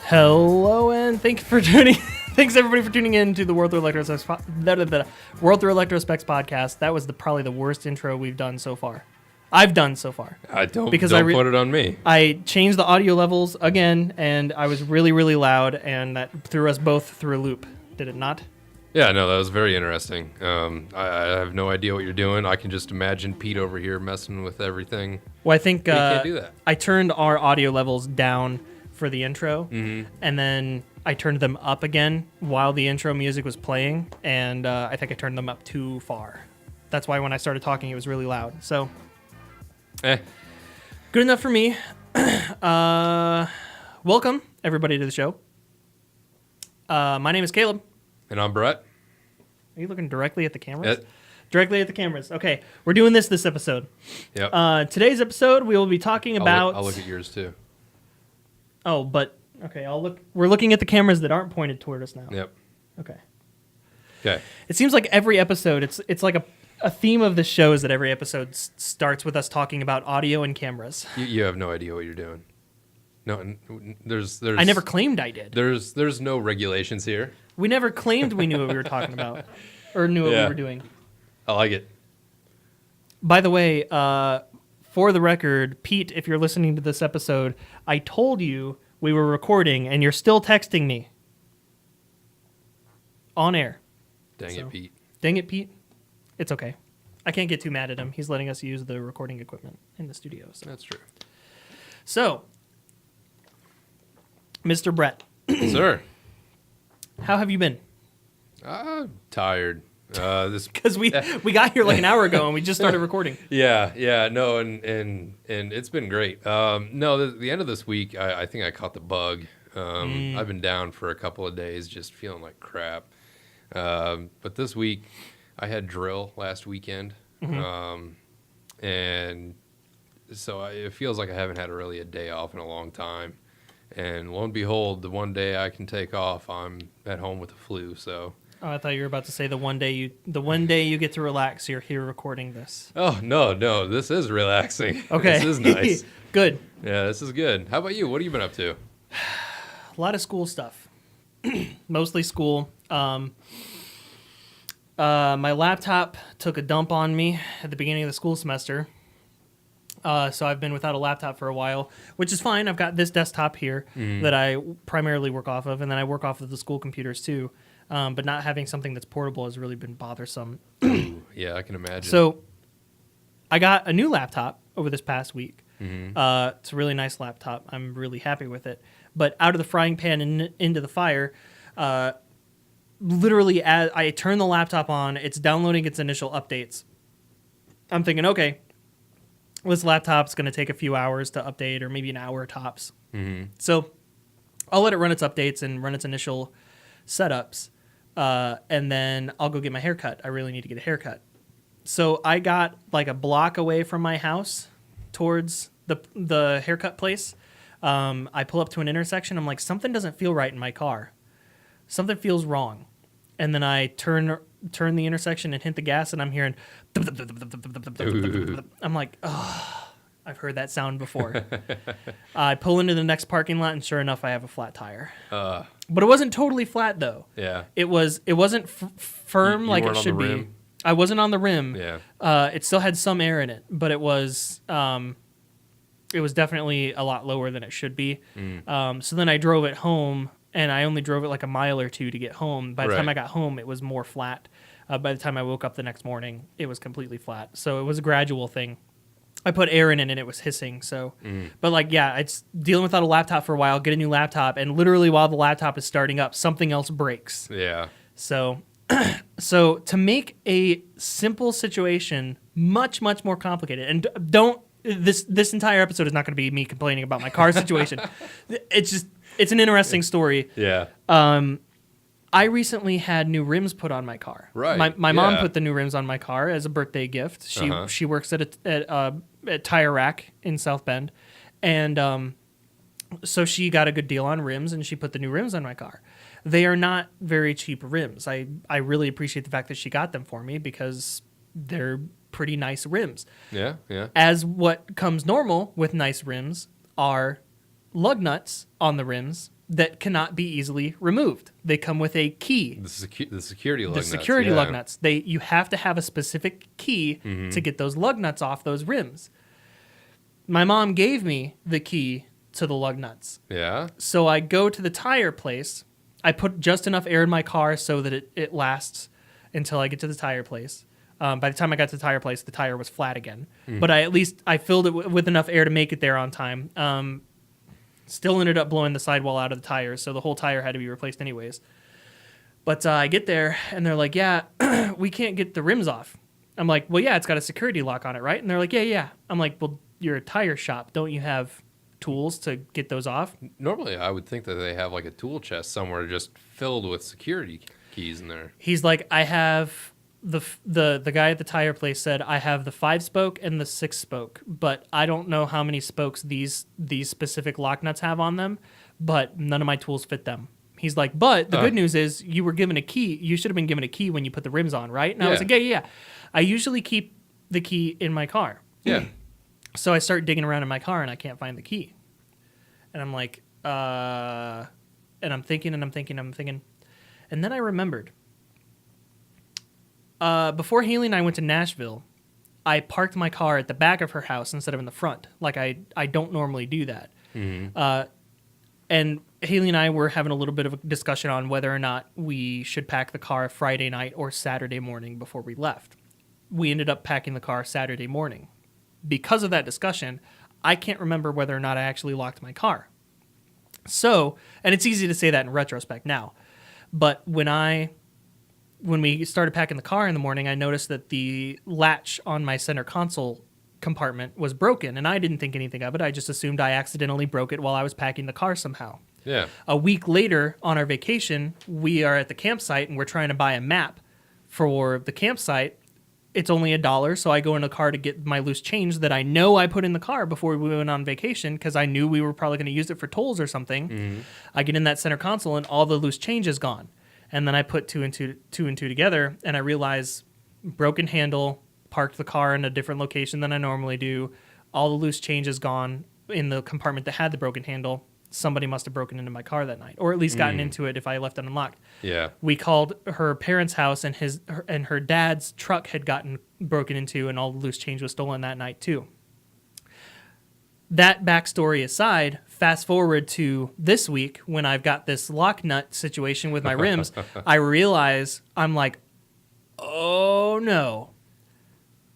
Hello, and thanks everybody for tuning in to the World Through Electrospecs podcast. That was probably the worst intro we've done so far. I've done so far. Don't put it on me. I changed the audio levels again, and I was really, really loud, and that threw us both through a loop. Did it not? Yeah, no, that was very interesting. I have no idea what you're doing. I can just imagine Pete over here messing with everything. Well, I think can't do that. I turned our audio levels down for the intro, and then I turned them up again while the intro music was playing, and I think I turned them up too far. That's why when I started talking, it was really loud. So, good enough for me. Welcome, everybody, to the show. My name is Caleb. And I'm Brett. Are you looking directly at the cameras? Directly at the cameras. Okay, we're doing this episode. Yep. Today's episode, we will be talking about... I'll look at yours, too. Oh, but... Okay, I'll look. We're looking at the cameras that aren't pointed toward us now. Yep. Okay. Okay. It seems like every episode, it's like a theme of the show is that every episode starts with us talking about audio and cameras. You have no idea what you're doing. No, there's. I never claimed I did. There's no regulations here. We never claimed we knew what we were talking about, or knew what we were doing. I like it. By the way, for the record, Pete, if you're listening to this episode, I told you we were recording, and you're still texting me on air. Dang it, Pete. Dang it, Pete. It's okay. I can't get too mad at him. He's letting us use the recording equipment in the studio. So. That's true. So, Mr. Brett. Sir. How have you been? Tired. Because we got here like an hour ago and we just started recording. Yeah, no, and it's been great. No, the end of this week, I think I caught the bug. I've been down for a couple of days, just feeling like crap. But this week, I had drill last weekend, and so it feels like I haven't had really a day off in a long time. And lo and behold, the one day I can take off, I'm at home with the flu. So. Oh, I thought you were about to say the one day you get to relax. You're here recording this. Oh no, this is relaxing. Okay, this is nice. Good. Yeah, this is good. How about you? What have you been up to? A lot of school stuff, mostly school. My laptop took a dump on me at the beginning of the school semester. So I've been without a laptop for a while, which is fine. I've got this desktop here that I primarily work off of, and then I work off of the school computers too. But not having something that's portable has really been bothersome. Yeah, I can imagine. So I got a new laptop over this past week. It's a really nice laptop. I'm really happy with it. But out of the frying pan and into the fire, literally as I turn the laptop on, it's downloading its initial updates. I'm thinking, okay, this laptop's going to take a few hours to update, or maybe an hour tops. So I'll let it run its updates and run its initial setups, and then I'll go get my hair cut. I really need to get a haircut. So I got like a block away from my house towards the haircut place. I pull up to an intersection. I'm like, something doesn't feel right in my car. Something feels wrong. And then I turn the intersection and hit the gas, and I'm hearing... I'm like, oh, I've heard that sound before. I pull into the next parking lot, and sure enough, I have a flat tire. But it wasn't totally flat, though. Yeah. It wasn't firm like it should be. I wasn't on the rim. Yeah. It still had some air in it, but it was definitely a lot lower than it should be. So then I drove it home, and I only drove it like a mile or two to get home. By the time I got home, it was more flat. By the time I woke up the next morning, it was completely flat. So it was a gradual thing. I put air in it, and it was hissing. So, but like, yeah, it's dealing without a laptop for a while, get a new laptop, and literally while the laptop is starting up, something else breaks. Yeah. So, so to make a simple situation much, much more complicated, and this entire episode is not going to be me complaining about my car situation. It's an interesting story. Yeah. I recently had new rims put on my car. Right. My mom put the new rims on my car as a birthday gift. She works at a tire rack in South Bend, and So she got a good deal on rims, and she put the new rims on my car. They are not very cheap rims. I really appreciate the fact that she got them for me because they're pretty nice rims. Yeah, yeah. As what comes normal with nice rims are lug nuts on the rims that cannot be easily removed. They come with a key. The security lug The nuts. security yeah. lug nuts. You have to have a specific key to get those lug nuts off those rims. My mom gave me the key to the lug nuts. Yeah. So I go to the tire place. I put just enough air in my car so that it lasts until I get to the tire place. By the time I got to the tire place, the tire was flat again. But I filled it with enough air to make it there on time. Still ended up blowing the sidewall out of the tires, so the whole tire had to be replaced anyways. But I get there, and they're like, yeah, we can't get the rims off. I'm like, well, yeah, it's got a security lock on it, right? And they're like, yeah. I'm like, well, you're a tire shop. Don't you have tools to get those off? Normally, I would think that they have like a tool chest somewhere just filled with security keys in there. He's like, I have the guy at the tire place said I have the 5-spoke and the 6-spoke, but I don't know how many spokes these specific lock nuts have on them, but none of my tools fit them. He's like, but the good news is you were given a key. You should have been given a key when you put the rims on, right? And I was like, yeah. I usually keep the key in my car. Yeah. So I start digging around in my car and I can't find the key. And I'm like, and I'm thinking. And then I remembered. Before Haley and I went to Nashville, I parked my car at the back of her house instead of in the front. Like I don't normally do that. Mm-hmm. And Haley and I were having a little bit of a discussion on whether or not we should pack the car Friday night or Saturday morning before we left. We ended up packing the car Saturday morning. Because of that discussion, I can't remember whether or not I actually locked my car. So, and it's easy to say that in retrospect now, but when we started packing the car in the morning, I noticed that the latch on my center console compartment was broken, and I didn't think anything of it. I just assumed I accidentally broke it while I was packing the car somehow. Yeah. A week later, on our vacation, we are at the campsite, and we're trying to buy a map for the campsite. It's only $1, so I go in the car to get my loose change that I know I put in the car before we went on vacation because I knew we were probably going to use it for tolls or something. Mm-hmm. I get in that center console, and all the loose change is gone. And then I put two and two together, and I realize broken handle, parked the car in a different location than I normally do. All the loose change is gone in the compartment that had the broken handle. Somebody must have broken into my car that night, or at least gotten into it if I left it unlocked. Yeah. We called her parents' house, and her dad's truck had gotten broken into, and all the loose change was stolen that night too. That backstory aside, fast forward to this week when I've got this lock nut situation with my rims, I realize I'm like, oh no.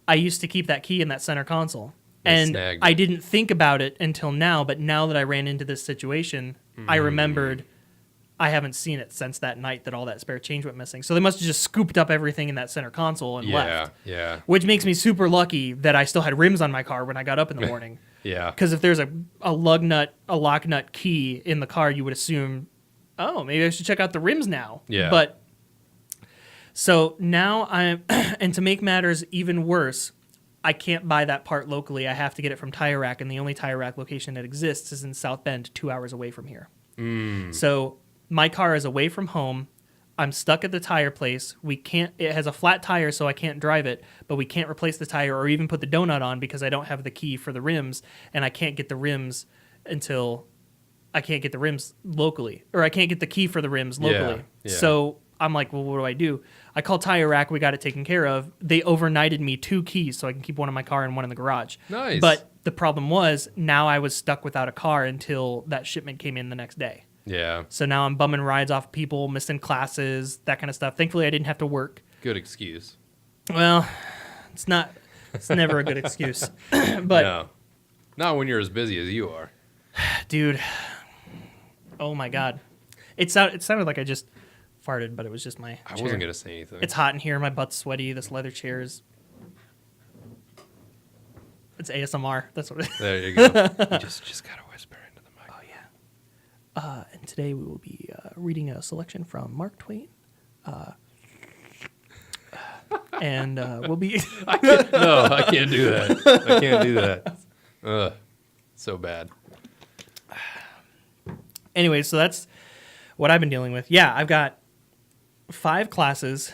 I used to keep that key in that center console. And I didn't think about it until now, but now that I ran into this situation, I remembered I haven't seen it since that night that all that spare change went missing. So they must have just scooped up everything in that center console and left. Yeah. Which makes me super lucky that I still had rims on my car when I got up in the morning. Yeah. Because if there's a lock nut key in the car, you would assume, oh, maybe I should check out the rims now. Yeah. But so now and to make matters even worse, I can't buy that part locally. I have to get it from Tire Rack, and the only Tire Rack location that exists is in South Bend, 2 hours away from here. So my car is away from home. I'm stuck at the tire place. It has a flat tire, so I can't drive it, but we can't replace the tire or even put the donut on because I don't have the key for the rims, and I can't get the rims locally, or I can't get the key for the rims locally. Yeah. So I'm like, well, what do? I called Tire Rack. We got it taken care of. They overnighted me 2 keys so I can keep one in my car and one in the garage. Nice. But the problem was now I was stuck without a car until that shipment came in the next day. Yeah. So now I'm bumming rides off people, missing classes, that kind of stuff. Thankfully, I didn't have to work. Good excuse. Well, it's never a good excuse. But no. Not when you're as busy as you are. Dude, oh my God. It sounded like I just farted, but it was just my chair. I wasn't going to say anything. It's hot in here. My butt's sweaty. This leather chair is... It's ASMR. That's what it is. There you go. You just got to whisper into the mic. Oh, yeah. And today we will be reading a selection from Mark Twain. And we'll be... I can't do that. I can't do that. Ugh. So bad. Anyway, so that's what I've been dealing with. Yeah, I've got 5 classes,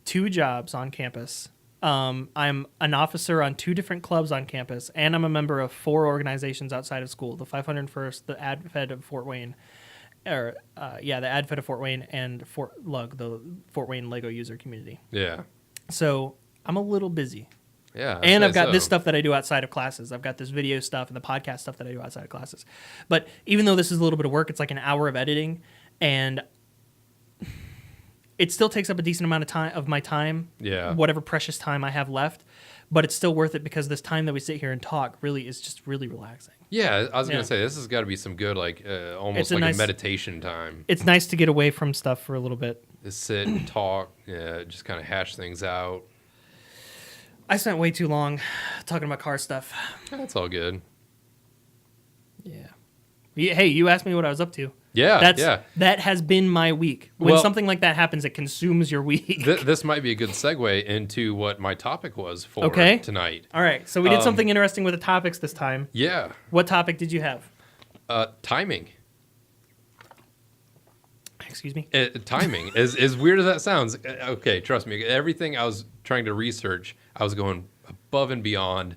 2 jobs on campus. I'm an officer on 2 different clubs on campus, and I'm a member of 4 organizations outside of school: the 501st, the AdFed of Fort Wayne, the AdFed of Fort Wayne, and Fort Lug, the Fort Wayne Lego user community. Yeah. So I'm a little busy. Yeah. And I've got this stuff that I do outside of classes. I've got this video stuff and the podcast stuff that I do outside of classes. But even though this is a little bit of work, it's like an hour of editing, and it still takes up a decent amount of my time, whatever precious time I have left. But it's still worth it because this time that we sit here and talk really is just really relaxing. Yeah, I was going to say, this has got to be some good, almost like a meditation time. It's nice to get away from stuff for a little bit. Just sit and talk, just kind of hash things out. I spent way too long talking about car stuff. That's all good. Yeah. Hey, you asked me what I was up to. Yeah, That has been my week. When something like that happens, it consumes your week. This might be a good segue into what my topic was for tonight. All right, so we did something interesting with the topics this time. Yeah. What topic did you have? Timing. Excuse me? Timing. As weird as that sounds, okay, trust me, everything I was trying to research, I was going above and beyond,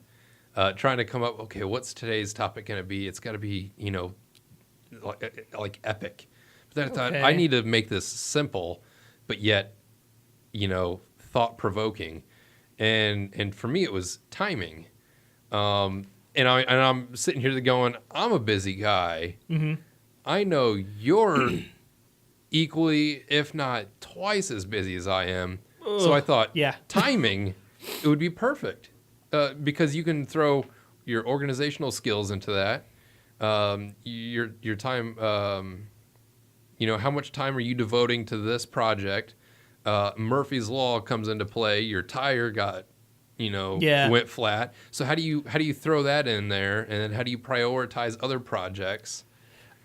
trying to come up, okay, what's today's topic going to be? It's got to be, like epic. But then I thought, I need to make this simple, but yet, thought-provoking. And for me, it was timing. And I'm sitting here going, I'm a busy guy. Mm-hmm. I know you're equally, if not twice as busy as I am. Ugh, so I thought, timing, it would be perfect. Because you can throw your organizational skills into that. Your time, how much time are you devoting to this project? Murphy's Law comes into play. Your tire got, went flat. So how do you throw that in there? And then how do you prioritize other projects?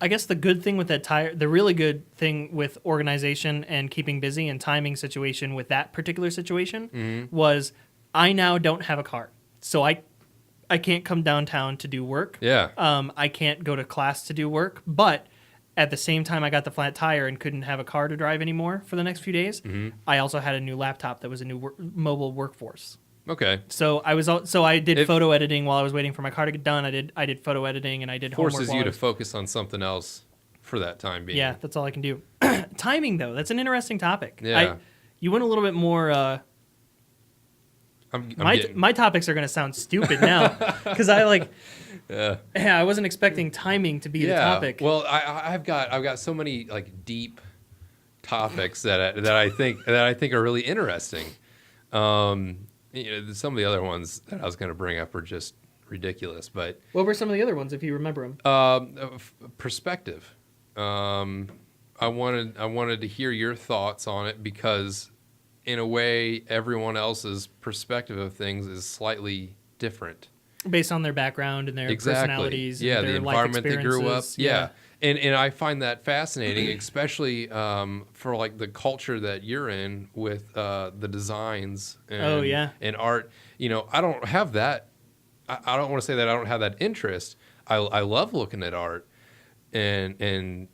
I guess the good thing with that tire, the really good thing with organization and keeping busy and timing situation with that particular situation was I now don't have a car. So I can't come downtown to do work. Yeah. I can't go to class to do work. But at the same time I got the flat tire and couldn't have a car to drive anymore for the next few days, I also had a new laptop that was a new mobile workforce. Okay. So I did photo editing while I was waiting for my car to get done. I did photo editing and I did homework. Forces you to focus on something else for that time being. Yeah, that's all I can do. Timing, though, that's an interesting topic. Yeah. You went a little bit more. My topics are going to sound stupid now because I wasn't expecting timing to be the topic. Well, I've got so many like deep topics that I think are really interesting. Some of the other ones that I was going to bring up are just ridiculous. But what were some of the other ones, if you remember them? Perspective. I wanted to hear your thoughts on it because, in a way, everyone else's perspective of things is slightly different. Based on their background and their personalities. Yeah, and their the environment they grew up. Yeah. And I find that fascinating, especially for like the culture that you're in with the designs and art. I don't have that. I don't want to say that I don't have that interest. I love looking at art and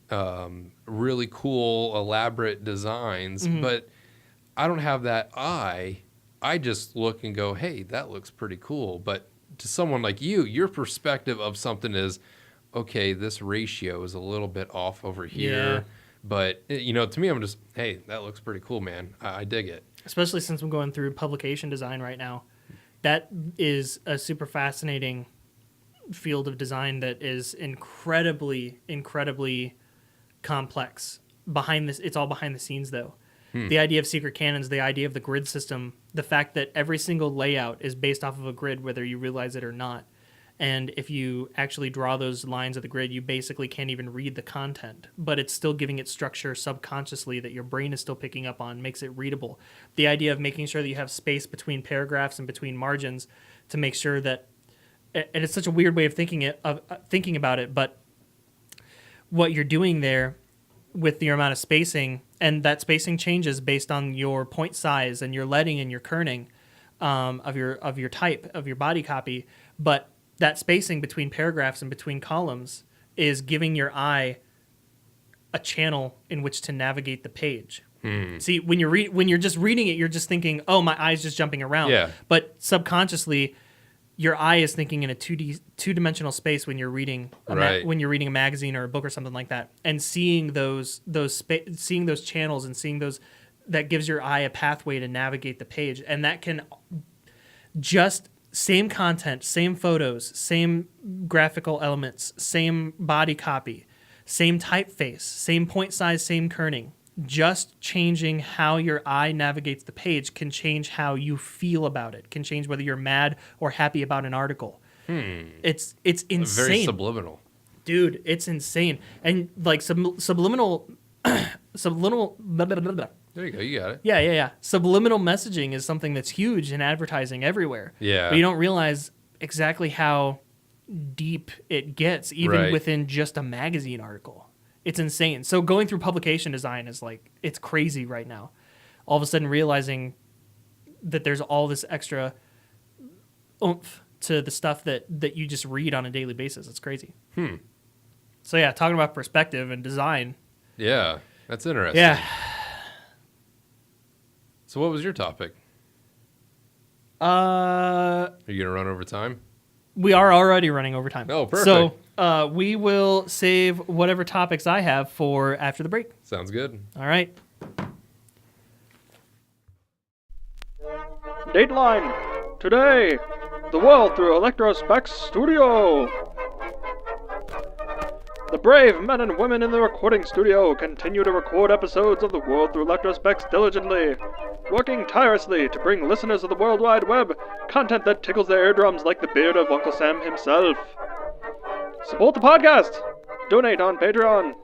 really cool, elaborate designs, but I don't have that eye. I just look and go, hey, that looks pretty cool. But to someone like you, your perspective of something is, okay, this ratio is a little bit off over here. Yeah. But, to me, I'm just, hey, that looks pretty cool, man. I dig it. Especially since I'm going through publication design right now. That is a super fascinating field of design that is incredibly, incredibly complex. It's all behind the scenes, though. The idea of secret cannons, the idea of the grid system, the fact that every single layout is based off of a grid, whether you realize it or not. And if you actually draw those lines of the grid, you basically can't even read the content, but it's still giving it structure subconsciously that your brain is still picking up on, makes it readable. The idea of making sure that you have space between paragraphs and between margins to make sure that, and it's such a weird way of thinking about it, but what you're doing there with your amount of spacing, and that spacing changes based on your point size and your leading and your kerning of your type, of your body copy, but that spacing between paragraphs and between columns is giving your eye a channel in which to navigate the page. See, when you're just reading it, you're just thinking, "Oh, my eye's just jumping around." Yeah. But subconsciously, your eye is thinking in a two-dimensional space when you're reading when you're reading a magazine or a book or something like that, and seeing those channels and seeing those, that gives your eye a pathway to navigate the page, and that can just same content, same photos, same graphical elements, same body copy, same typeface, same point size, same kerning. Just changing how your eye navigates the page can change how you feel about it, can change whether you're mad or happy about an article. It's insane. Very subliminal. Dude, it's insane. And like subliminal blah, blah, blah, blah. There you go. You got it. Yeah. Subliminal messaging is something that's huge in advertising everywhere. Yeah. But you don't realize exactly how deep it gets, even within just a magazine article. It's insane. So going through publication design is like, it's crazy right now. All of a sudden realizing that there's all this extra oomph to the stuff that you just read on a daily basis. It's crazy. So yeah, talking about perspective and design. Yeah, that's interesting. Yeah. So what was your topic? Are you going to run over time? We are already running over time. Oh, perfect. So we will save whatever topics I have for after the break. Sounds good. All right. Dateline. Today, the world through Electrospecs Studio. The brave men and women in the recording studio continue to record episodes of the world through Electrospecs diligently, working tirelessly to bring listeners of the World Wide Web content that tickles their eardrums like the beard of Uncle Sam himself. Support the podcast. Donate on Patreon.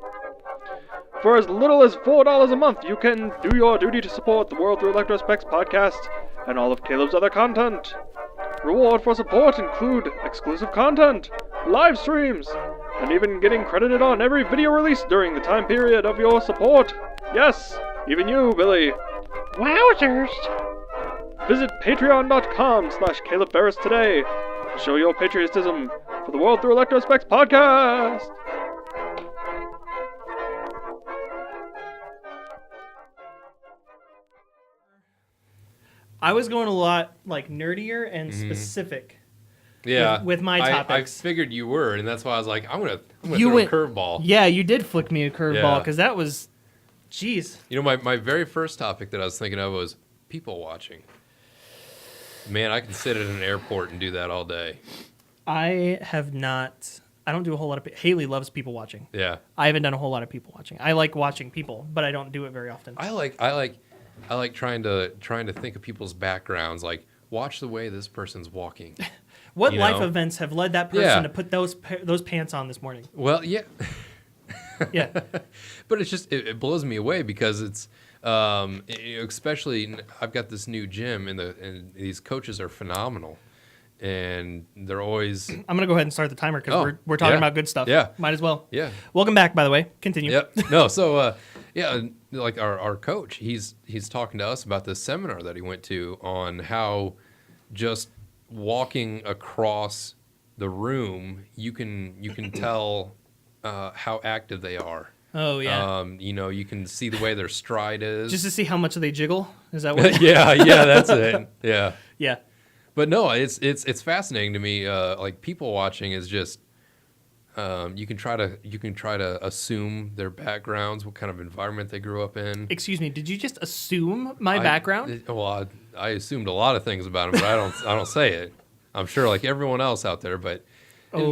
For as little as $4 a month, you can do your duty to support the World Through Electrospecs podcast and all of Caleb's other content. Reward for support include exclusive content, live streams, and even getting credited on every video release during the time period of your support. Yes, even you, Billy. Wowzers! Visit patreon.com/Caleb Barris today to show your patriotism for the World Through Electrospecs podcast. I was going a lot like nerdier and specific. Yeah, with my topics. I figured you were, and that's why I was like, I'm gonna throw a curveball. Yeah, you did flick me a curveball because that was, jeez. You know, my very first topic that I was thinking of was people watching. Man, I can sit at an airport and do that all day. I don't do a whole lot of. Haley loves people watching. Yeah, I haven't done a whole lot of people watching. I like watching people, but I don't do it very often. I like trying to think of people's backgrounds. Like, watch the way this person's walking. What life events have led that person to put those pants on this morning? Well, yeah. Yeah. But it's just, it blows me away because it's, especially, I've got this new gym and these coaches are phenomenal. And they're always... I'm going to go ahead and start the timer because we're talking about good stuff. Yeah. Might as well. Yeah. Welcome back, by the way. Continue. Yep. No, so, like our coach, he's talking to us about this seminar that he went to on how just walking across the room, you can tell how active they are. Oh yeah. You can see the way their stride is. Just to see how much they jiggle. Is that what? yeah, that's it. Yeah. Yeah. But no, it's fascinating to me. Like people watching is just you can try to assume their backgrounds, what kind of environment they grew up in. Excuse me, did you just assume my background? Well, I assumed a lot of things about him, but I don't say it. I'm sure like everyone else out there, but it's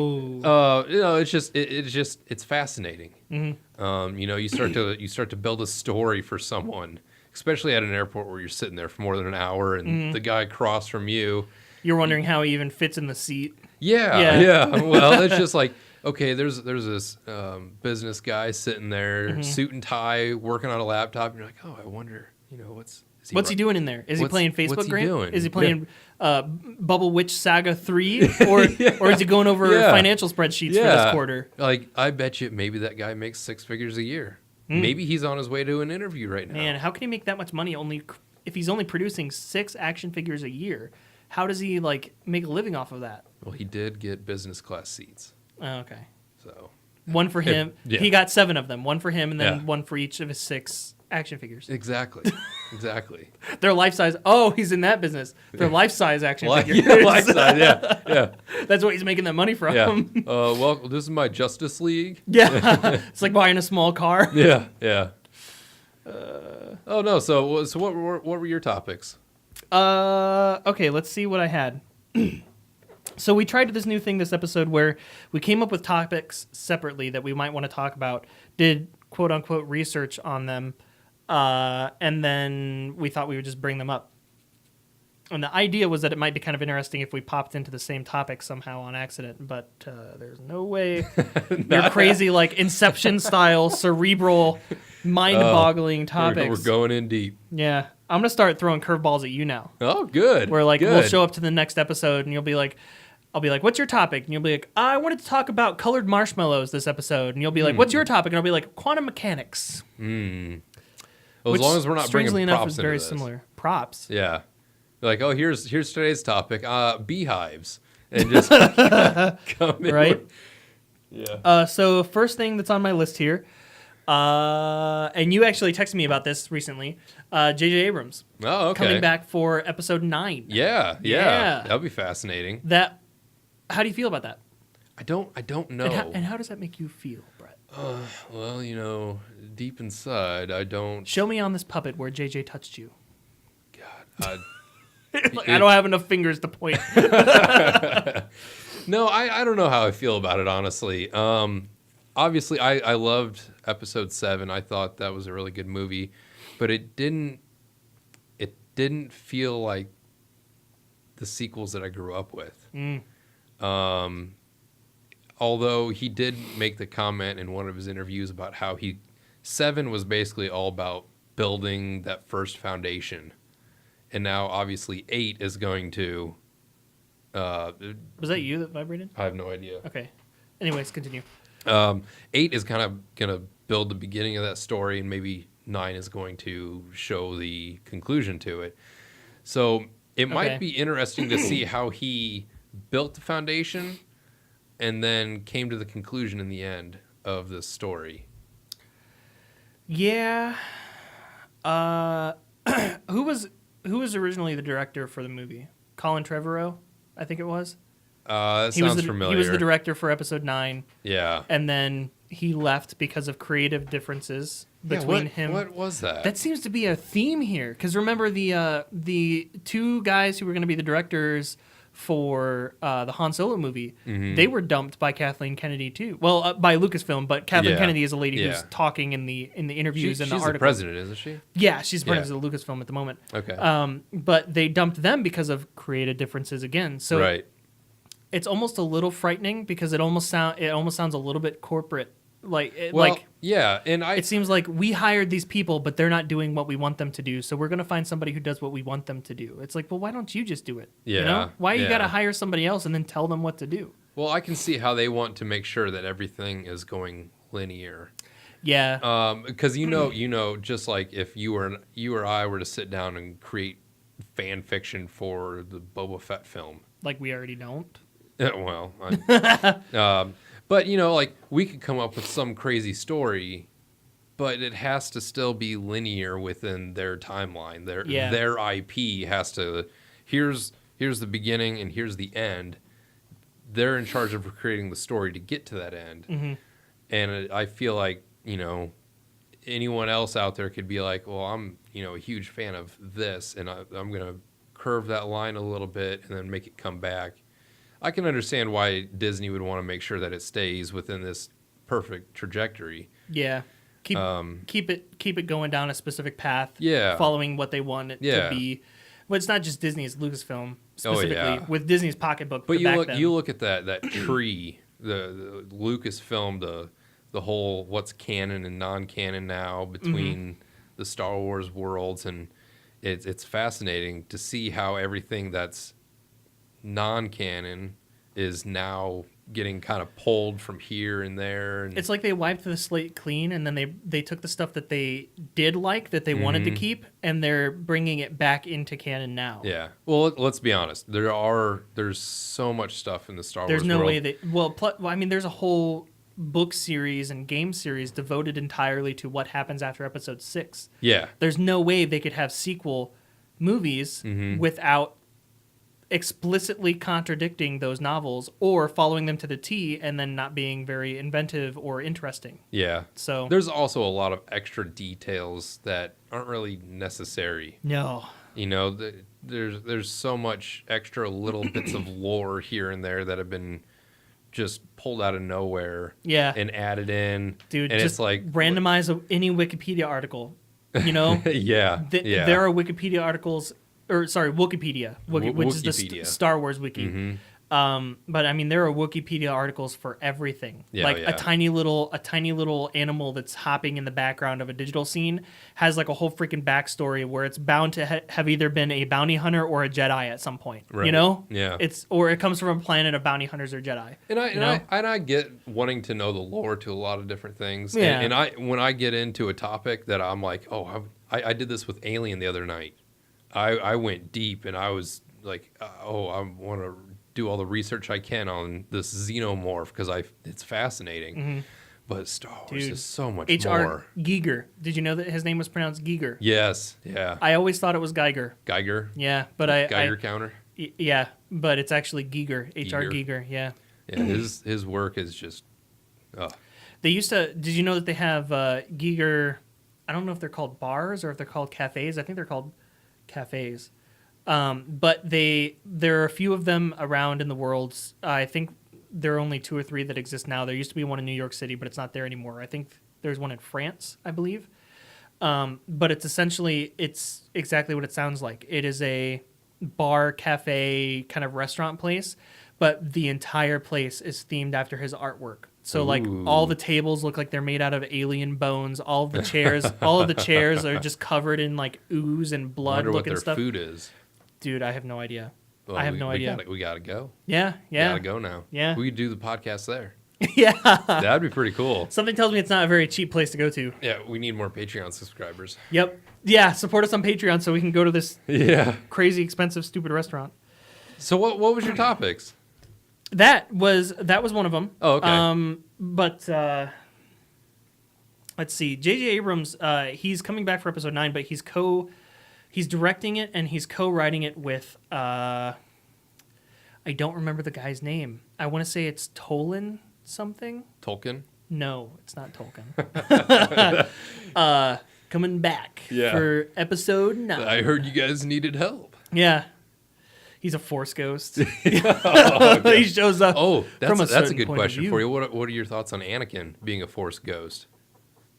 fascinating. Mm-hmm. You start to build a story for someone, especially at an airport where you're sitting there for more than an hour and the guy across from you. You're wondering how he even fits in the seat. Yeah. Well, it's just like, okay, there's this business guy sitting there, suit and tie, working on a laptop, and you're like, oh, I wonder, what's he doing in there? Is he playing Facebook what's he Grant? doing? Is he playing Bubble Witch Saga 3? Or is he going over financial spreadsheets for this quarter? Like, I bet you maybe that guy makes 6 figures a year. Maybe he's on his way to an interview right now. Man, how can he make that much money if he's only producing 6 action figures a year? How does he make a living off of that? Well, he did get business class seats. Oh, okay. So One for him. Yeah. He got 7 of them. One for him, and then Yeah. one for each of his 6 action figures. Exactly. They're life-size. Oh, he's in that business. They're life-size action figures. Yeah, life size. Yeah. That's what he's making that money from. Yeah. Well, this is my Justice League. Yeah. It's like buying a small car. Yeah. Oh no. So what were your topics? Okay, let's see what I had. So we tried this new thing this episode where we came up with topics separately that we might want to talk about, did quote-unquote research on them, and then we thought we would just bring them up. And the idea was that it might be kind of interesting if we popped into the same topic somehow on accident, but there's no way your crazy, like, Inception-style, cerebral, mind-boggling topics. We're going in deep. Yeah. I'm going to start throwing curveballs at you now. Oh, good. Where, like, good. we'll show up to the next episode, and you'll be like, I'll be like, what's your topic? And you'll be like, I wanted to talk about colored marshmallows this episode. And you'll be like, what's your topic? And I'll be like, quantum mechanics. Well, as Which, long as we're not strangely bringing enough, props is into very this. similar. Props. Yeah. Like, oh, here's today's topic, beehives. And just come in. Right? Yeah. So first thing that's on my list here, and you actually texted me about this recently, J.J. Abrams. Oh, okay. Coming back for episode 9. Yeah. Yeah. That'll be fascinating. How do you feel about that? I don't know. And how does that make you feel, Brett? Well, deep inside, I don't. Show me on this puppet where J.J. touched you. God. Like, I don't have enough fingers to point. No, I don't know how I feel about it, honestly. Obviously, I loved episode 7. I thought that was a really good movie, but it didn't feel like the sequels that I grew up with. Although he did make the comment in one of his interviews about how 7 was basically all about building that first foundation. And now, obviously, 8 is going to... Was that you that vibrated? I have no idea. Okay. Anyways, continue. 8 is kind of going to build the beginning of that story, and maybe 9 is going to show the conclusion to it. So it might be interesting to see how he built the foundation and then came to the conclusion in the end of the story. Yeah. Who was originally the director for the movie? Colin Trevorrow, I think it was. That sounds familiar. He was the director for episode 9. Yeah. And then he left because of creative differences between him. What was that? That seems to be a theme here. Because remember the 2 guys who were going to be the directors for the Han Solo movie, they were dumped by Kathleen Kennedy too. Well, by Lucasfilm, but Kathleen Kennedy is a lady who's talking in the interviews and the articles. She's the president, isn't she? Yeah, she's the president of Lucasfilm at the moment. Okay. But they dumped them because of creative differences again. So right. It's almost a little frightening because it almost sounds a little bit corporate. Yeah, and it seems like we hired these people, but they're not doing what we want them to do. So we're gonna find somebody who does what we want them to do. It's like, well, why don't you just do it? Yeah. You know? Why you gotta hire somebody else and then tell them what to do? Well, I can see how they want to make sure that everything is going linear. Yeah. Because just like if you or I were to sit down and create fan fiction for the Boba Fett film, like we already don't. Well, but like we could come up with some crazy story, but it has to still be linear within their timeline. Their IP has to. Here's the beginning and here's the end. They're in charge of creating the story to get to that end, and I feel like anyone else out there could be like, well, I'm a huge fan of this, and I'm gonna curve that line a little bit and then make it come back. I can understand why Disney would want to make sure that it stays within this perfect trajectory. Yeah. Keep it going down a specific path. Yeah. Following what they want it to be. Well, it's not just Disney, it's Lucasfilm specifically with Disney's pocketbook. But you look at that tree, the Lucasfilm, the whole what's canon and non-canon now between the Star Wars worlds, and it's fascinating to see how everything that's non-canon is now getting kind of pulled from here and there, and it's like they wiped the slate clean, and then they took the stuff that they did like that they wanted to keep, and they're bringing it back into canon now. Yeah. Well, let's be honest. There's so much stuff in the Star Wars world. There's no way that. Well, I mean, there's a whole book series and game series devoted entirely to what happens after episode 6. Yeah. There's no way they could have sequel movies without explicitly contradicting those novels or following them to the T and then not being very inventive or interesting. Yeah. So there's also a lot of extra details that aren't really necessary. no. You know, there's so much extra little bits of lore here and there that have been just pulled out of nowhere. Yeah. And added in. Dude, and just it's like randomize any Wikipedia article. You know? yeah. There are Wikipedia articles, or sorry, Wikipedia, which is the Wikipedia. Star Wars wiki. Mm-hmm. But I mean, there are Wikipedia articles for everything. Yeah, like yeah. a tiny little animal that's hopping in the background of a digital scene has like a whole freaking backstory where it's bound to have either been a bounty hunter or a Jedi at some point. Right. You know? Yeah. Or it comes from a planet of bounty hunters or Jedi. And I, you know? I get wanting to know the lore to a lot of different things. Yeah. And when I get into a topic that I'm like, oh, I did this with Alien the other night. I went deep and I was like, I want to do all the research I can on this xenomorph because it's fascinating. Mm-hmm. But Star Wars Dude, is so much H.R. more. Giger. Did you know that his name was pronounced Giger? Yes. Yeah. I always thought it was Geiger. Geiger. Yeah, but Geiger counter. Yeah, but it's actually Giger. H.R. Giger. Yeah. Yeah. His work is just. Oh. They used to. Did you know that they have Giger? I don't know if they're called bars or if they're called cafes. I think they're called cafes. But there are a few of them around in the world. I think there are only 2 or 3 that exist now. There used to be one in New York City, but it's not there anymore. I think there's one in France, I believe. But it's exactly what it sounds like. It is a bar, cafe, kind of restaurant place, but the entire place is themed after his artwork. So like all the tables look like they're made out of alien bones. All of the chairs are just covered in like ooze and blood looking stuff. What their food is. Dude, I have no idea. Well, I have no idea. We gotta go. Yeah. We gotta go now. Yeah. We could do the podcast there. Yeah. That'd be pretty cool. Something tells me it's not a very cheap place to go to. Yeah, we need more Patreon subscribers. Yep. Yeah, support us on Patreon so we can go to this crazy expensive stupid restaurant. So what was your topics? That was one of them. Oh, okay. But let's see. J.J. Abrams, he's coming back for episode 9, but he's directing it and he's co-writing it with I don't remember the guy's name. I want to say it's Tolan something. Tolkien? No, it's not Tolkien. Coming back for episode 9. I heard you guys needed help. Yeah. He's a Force ghost. Okay. He shows up. Oh, that's a good point question for you. What are your thoughts on Anakin being a Force ghost?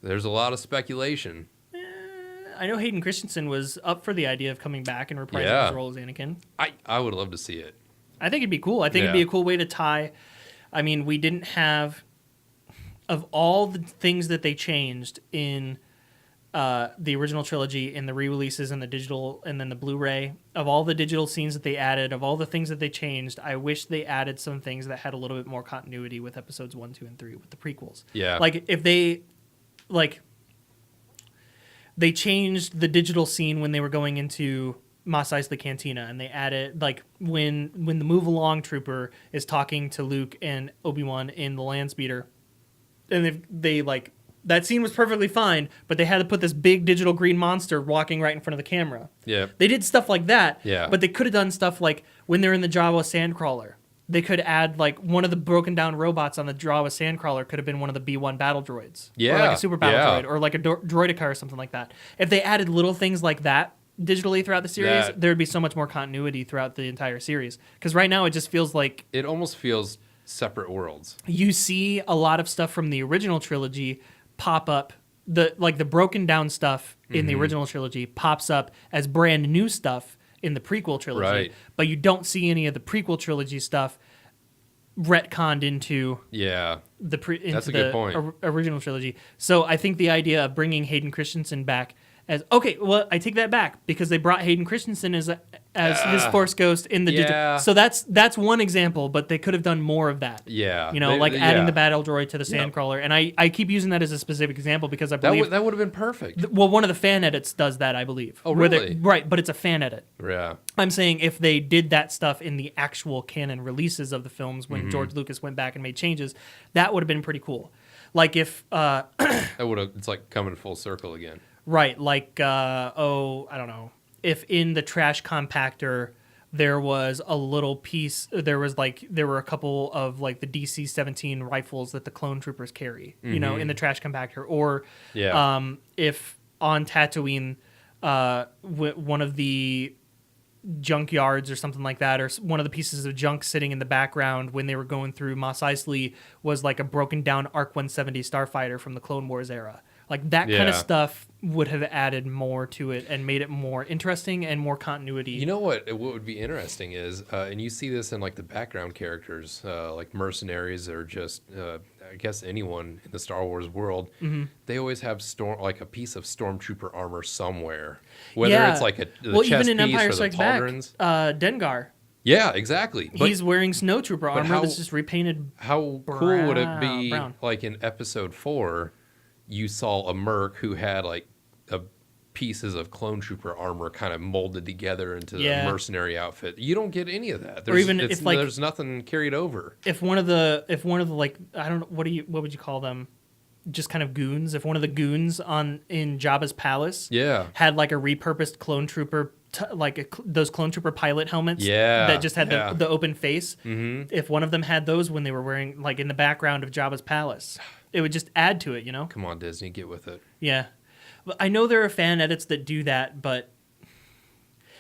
There's a lot of speculation. I know Hayden Christensen was up for the idea of coming back and reprising his role as Anakin. I would love to see it. I think it'd be cool. I think it'd be a cool way to tie. I mean, we didn't have, of all the things that they changed in the original trilogy, in the re-releases and the digital, and then the Blu-ray, of all the digital scenes that they added, of all the things that they changed, I wish they added some things that had a little bit more continuity with episodes 1, 2, and 3 with the prequels. Yeah. Like if they changed the digital scene when they were going into Mos Eisley Cantina, and they added like when the Move Along trooper is talking to Luke and Obi-Wan in the land speeder, and they like that scene was perfectly fine, but they had to put this big digital green monster walking right in front of the camera. Yeah. They did stuff like that. Yeah. But they could have done stuff like when they're in the Jawa Sandcrawler. They could add like one of the broken down robots on the Jawa Sandcrawler could have been one of the B1 battle droids. Yeah. Or like a super battle droid or like a droidica or something like that. If they added little things like that digitally throughout the series, there would be so much more continuity throughout the entire series. Because right now it just feels like... It almost feels separate worlds. You see a lot of stuff from the original trilogy pop up. The broken down stuff in the original trilogy pops up as brand new stuff in the prequel trilogy, but you don't see any of the prequel trilogy stuff retconned into that's a good point. Original trilogy. So I think the idea of bringing Hayden Christensen back as I take that back because they brought Hayden Christensen as his Force Ghost in the yeah. So that's one example, but they could have done more of that. Yeah. Adding the Battle Droid to the Sandcrawler. And I keep using that as a specific example because I believe... That would have been perfect. One of the fan edits does that, I believe. Oh, really? Right, but it's a fan edit. Yeah. I'm saying if they did that stuff in the actual canon releases of the films when George Lucas went back and made changes, that would have been pretty cool. Like if... it's like coming full circle again. Right, like, I don't know. If in the trash compactor there was a little piece, there were a couple of like the DC-17 rifles that the clone troopers carry, in the trash compactor, or if on Tatooine, one of the junkyards or something like that, or one of the pieces of junk sitting in the background when they were going through Mos Eisley was like a broken down Arc 170 starfighter from the Clone Wars era. Like that kind of stuff would have added more to it and made it more interesting and more continuity. You know what would be interesting is, and you see this in like the background characters, like mercenaries or just, I guess anyone in the Star Wars world, they always have a piece of stormtrooper armor somewhere, whether it's like the chest even in piece Empire or the Strikes Back, pauldrons. Dengar. Yeah, exactly. He's wearing snowtrooper armor that's just repainted. How cool would it be, brown. like in Episode 4, you saw a merc who had like pieces of clone trooper armor kind of molded together into a mercenary outfit. You don't get any of that. There's nothing carried over. If one of the like, I don't know, what would you call them? Just kind of goons. If one of the goons in Jabba's palace had like a repurposed clone trooper, those clone trooper pilot helmets that just had the open face. If one of them had those when they were wearing, like in the background of Jabba's palace, it would just add to it, Come on, Disney, get with it. Yeah. I know there are fan edits that do that, but...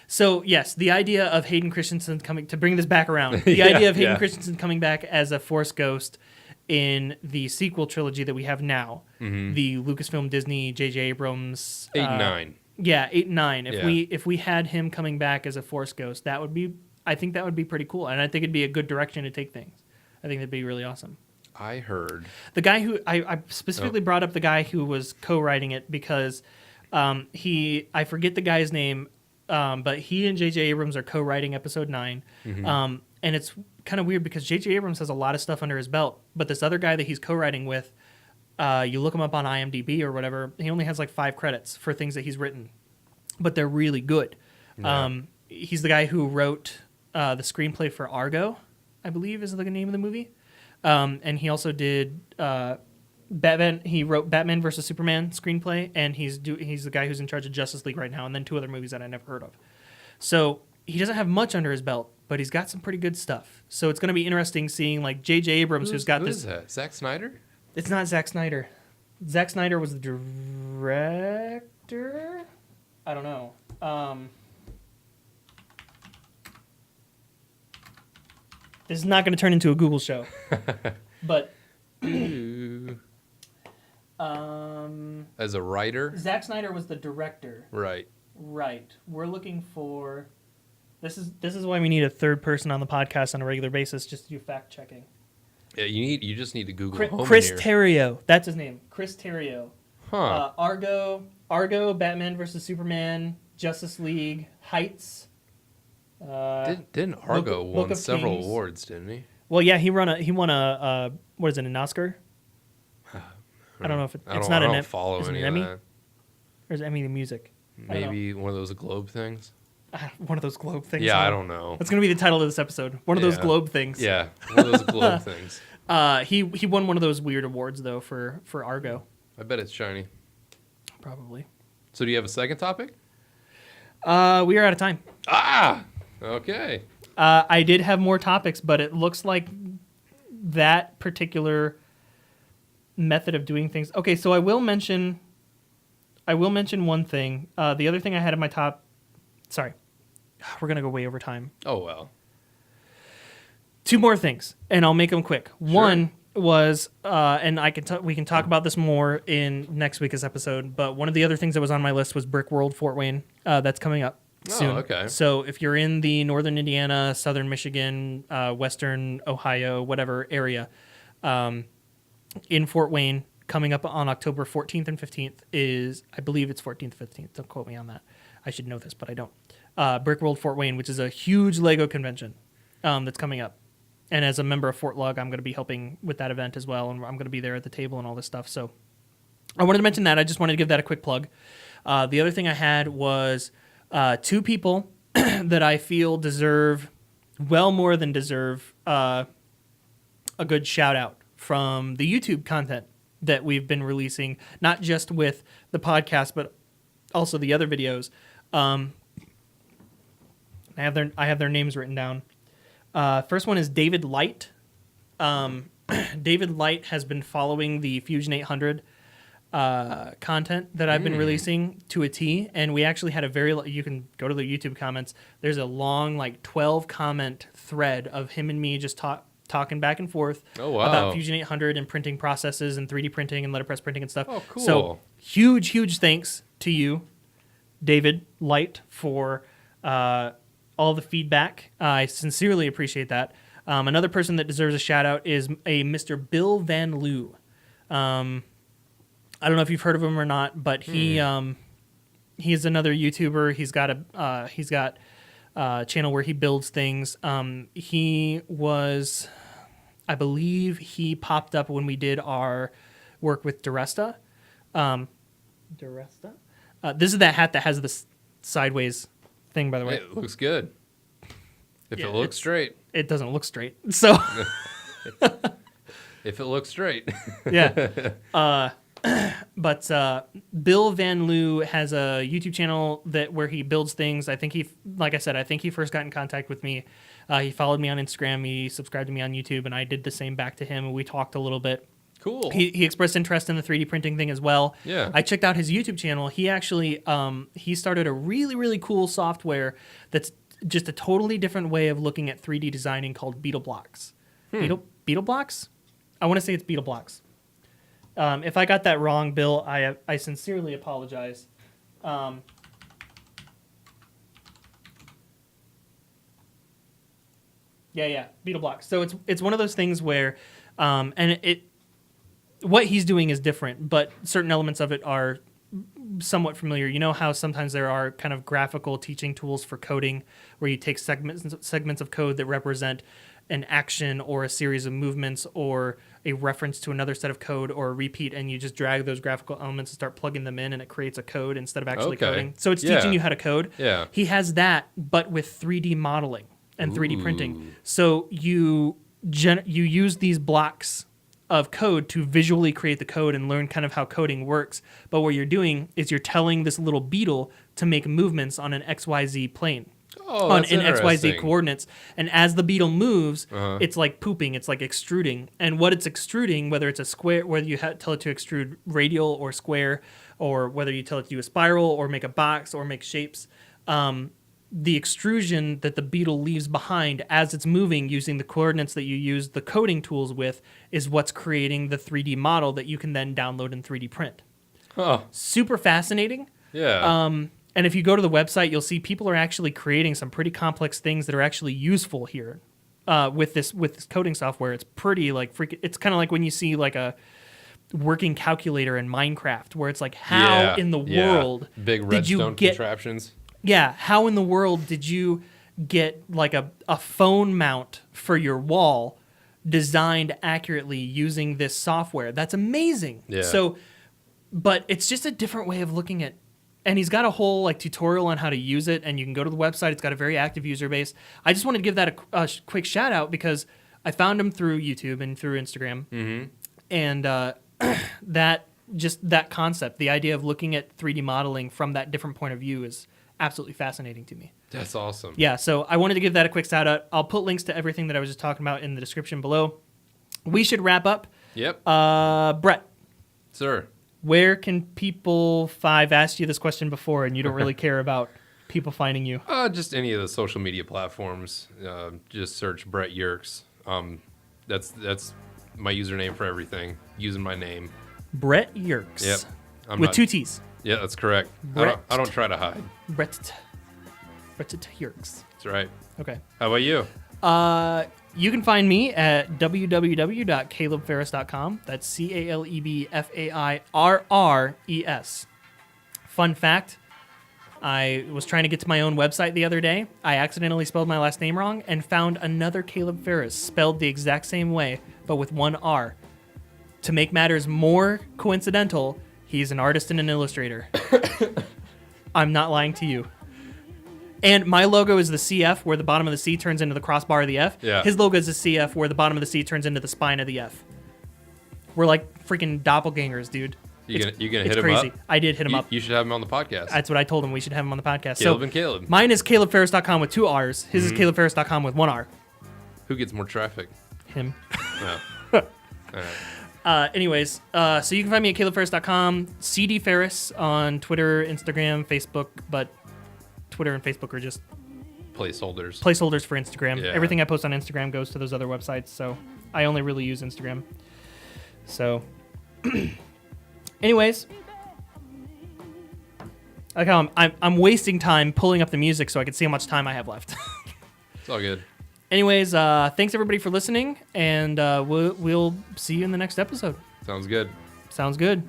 So, yes, the idea of Hayden Christensen coming... To bring this back around, the idea of Hayden Christensen coming back as a Force Ghost in the sequel trilogy that we have now, the Lucasfilm, Disney, J.J. Abrams... 8 and 9. Yeah, 8 and 9. If we had him coming back as a Force Ghost, I think that would be pretty cool, and I think it'd be a good direction to take things. I think that'd be really awesome. I heard the guy who I specifically brought up the guy who was co-writing it because I forget the guy's name, but he and J.J. Abrams are co-writing Episode 9, and it's kind of weird because J.J. Abrams has a lot of stuff under his belt, but this other guy that he's co-writing with, you look him up on IMDb or whatever, he only has like 5 credits for things that he's written, but they're really good. Yeah. He's the guy who wrote the screenplay for Argo, I believe is the name of the movie. And he also did Batman. He wrote Batman vs. Superman screenplay, and he's the guy who's in charge of Justice League right now, and then 2 other movies that I never heard of. So he doesn't have much under his belt, but he's got some pretty good stuff. So it's going to be interesting seeing like J.J. Abrams, who is that? Zack Snyder? It's not Zack Snyder. Zack Snyder was the director. I don't know. This is not going to turn into a Google show. But as a writer, Zack Snyder was the director. Right. We're looking for this is why we need a third person on the podcast on a regular basis just to do fact checking. Yeah, you just need to Google Chris Terrio. That's his name. Chris Terrio. Huh. Argo, Batman vs. Superman, Justice League, Heights. Didn't Argo Book won of several Kings. awards, didn't he? Well, yeah, he won a what is it, an Oscar? I don't know if it's not an Emmy. Follow is it any an Emmy? of that. Or is it Emmy the music? Maybe one of those Globe things. One of those Globe things. Yeah, I don't know. That's going to be the title of this episode. One of those Globe things. Yeah, one of those Globe things. He won one of those weird awards though for Argo. I bet it's shiny. Probably. So do you have a second topic? We are out of time. Okay. I did have more topics, but it looks like that particular method of doing things. Okay, so I will mention one thing. The other thing I had in my top. Sorry, we're gonna go way over time. Oh well. 2 more things, and I'll make them quick. Sure. One was, and we can talk about this more in next week's episode. But one of the other things that was on my list was Brickworld Fort Wayne. That's coming up soon. Oh, okay. So if you're in the northern Indiana, southern Michigan, western Ohio, whatever area, in Fort Wayne, coming up on October 14th and 15th is, I believe it's 14th, 15th. Don't quote me on that. I should know this, but I don't. Brickworld Fort Wayne, which is a huge Lego convention that's coming up. And as a member of Fort Lug, I'm going to be helping with that event as well, and I'm going to be there at the table and all this stuff. So I wanted to mention that. I just wanted to give that a quick plug. The other thing I had was 2 people that I feel deserve, well more than deserve, a good shout out from the YouTube content that we've been releasing, not just with the podcast, but also the other videos. I have their names written down. First one is David Light. David Light has been following the Fusion 800 content that I've been releasing to a T, and we actually had you can go to the YouTube comments. There's a long, 12 comment thread of him and me just talking back and forth about Fusion 800 and printing processes and 3D printing and letterpress printing and stuff. Oh, cool. So huge thanks to you, David Light, for all the feedback. I sincerely appreciate that. Another person that deserves a shout out is a Mr. Bill Van Loo. I don't know if you've heard of him or not, but he's another YouTuber. He's got a channel where he builds things. He was, I believe, he popped up when we did our work with Duresta. Duresta. This is that hat that has this sideways thing, by the way. It looks good. If it looks straight. It doesn't look straight. So if it looks straight. Yeah. But Bill Van Loo has a YouTube channel where he builds things. I think he first got in contact with me. He followed me on Instagram. He subscribed to me on YouTube, and I did the same back to him, and we talked a little bit. Cool. He expressed interest in the 3D printing thing as well. Yeah. I checked out his YouTube channel. He actually he started a really, really cool software that's just a totally different way of looking at 3D designing called Beetle Blocks. Beetle Blocks? I want to say it's Beetle Blocks. If I got that wrong, Bill, I sincerely apologize. Yeah, Beetle Blocks. So it's one of those things where, what he's doing is different, but certain elements of it are somewhat familiar. You know how sometimes there are kind of graphical teaching tools for coding where you take segments of code that represent an action or a series of movements or a reference to another set of code or a repeat, and you just drag those graphical elements and start plugging them in, and it creates a code instead of actually coding. So it's teaching you how to code. Yeah. He has that, but with 3D modeling and 3D printing. So you use these blocks of code to visually create the code and learn kind of how coding works. But what you're doing is you're telling this little beetle to make movements on an XYZ plane. In XYZ coordinates. And as the beetle moves, it's like pooping, it's like extruding. And what it's extruding, whether it's a square, whether you tell it to extrude radial or square, or whether you tell it to do a spiral or make a box or make shapes, the extrusion that the beetle leaves behind as it's moving using the coordinates that you use the coding tools with is what's creating the 3D model that you can then download and 3D print. Super fascinating. Yeah. And if you go to the website, you'll see people are actually creating some pretty complex things that are actually useful here with this coding software. It's pretty it's kind of like when you see like a working calculator in Minecraft, where it's like, how in the world big redstone contraptions? Yeah, how in the world did you get like a phone mount for your wall designed accurately using this software? That's amazing. Yeah. So, but it's just a different way of looking at. And he's got a whole tutorial on how to use it, and you can go to the website. It's got a very active user base. I just wanted to give that a quick shout out because I found him through YouTube and through Instagram, and that concept, the idea of looking at 3D modeling from that different point of view, is absolutely fascinating to me. That's awesome. Yeah, so I wanted to give that a quick shout out. I'll put links to everything that I was just talking about in the description below. We should wrap up. Yep. Brett. Sir. Where can people I've asked you this question before, and you don't really care about people finding you. Just any of the social media platforms. Just search Brett Yerkes. That's my username for everything. Using my name. Brett Yerkes. Yep. With 2 T's. Yeah, that's correct. I don't try to hide. Brett Yerkes. That's right. Okay. How about you? You can find me at www.calebferris.com. That's CalebFairres. Fun fact, I was trying to get to my own website the other day. I accidentally spelled my last name wrong and found another Caleb Ferris spelled the exact same way, but with one R. To make matters more coincidental, he's an artist and an illustrator. I'm not lying to you. And my logo is the CF, where the bottom of the C turns into the crossbar of the F. Yeah. His logo is the CF, where the bottom of the C turns into the spine of the F. We're like freaking doppelgangers, dude. You gonna hit It's him crazy. up? I did hit him up. You should have him on the podcast. That's what I told him. We should have him on the podcast. Caleb and Caleb. Mine is CalebFerris.com with 2 R's. His is CalebFerris.com with 1 R. Who gets more traffic? Him. No. All right. Anyways, so you can find me at CalebFerris.com, CD Ferris on Twitter, Instagram, Facebook, but Twitter and Facebook are just Placeholders. placeholders for Instagram. Yeah. Everything I post on Instagram goes to those other websites, so I only really use Instagram. So, anyways, like how I'm wasting time pulling up the music so I can see how much time I have left. It's all good. Anyways, thanks everybody for listening, and we'll see you in the next episode. Sounds good. Sounds good.